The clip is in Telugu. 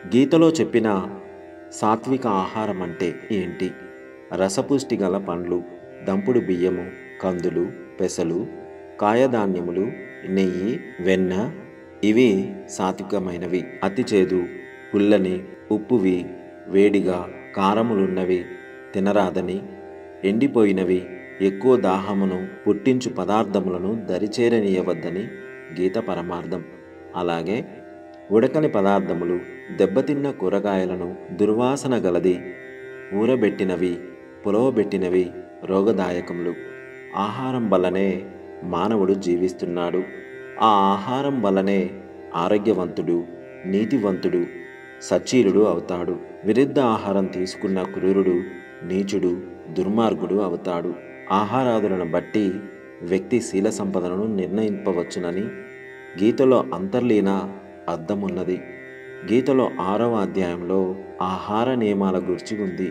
గీతలో చెప్పిన సాత్విక ఆహారం అంటే ఏంటి? రసపుష్టి గల పండ్లు, దంపుడు బియ్యము, కందులు, పెసలు, కాయధాన్యములు, నెయ్యి, వెన్న ఇవి సాత్వికమైనవి. అతి చేదు, పుల్లని, ఉప్పువి, వేడిగా, కారములున్నవి తినరాదని, ఎండిపోయినవి, ఎక్కువ దాహమును పుట్టించు పదార్థములను దరిచేరనీయవద్దని గీత పరమార్థం. అలాగే ఉడకని పదార్థములు, దెబ్బతిన్న కూరగాయలను, దుర్వాసన గలది, ఊరబెట్టినవి, పులవబెట్టినవి రోగదాయకములు. ఆహారం వల్లనే మానవుడు జీవిస్తున్నాడు. ఆ ఆహారం వల్లనే ఆరోగ్యవంతుడు, నీతివంతుడు, సచ్చీలుడు అవుతాడు. విరుద్ధ ఆహారం తీసుకున్న క్రూరుడు, నీచుడు, దుర్మార్గుడు అవుతాడు. ఆహారాదులను బట్టి వ్యక్తి శీల సంపదను నిర్ణయింపవచ్చునని గీతలో అంతర్లీన అర్థమున్నది. గీతలో 6వ అధ్యాయంలో ఆహార నియమాల గురించి ఉంది.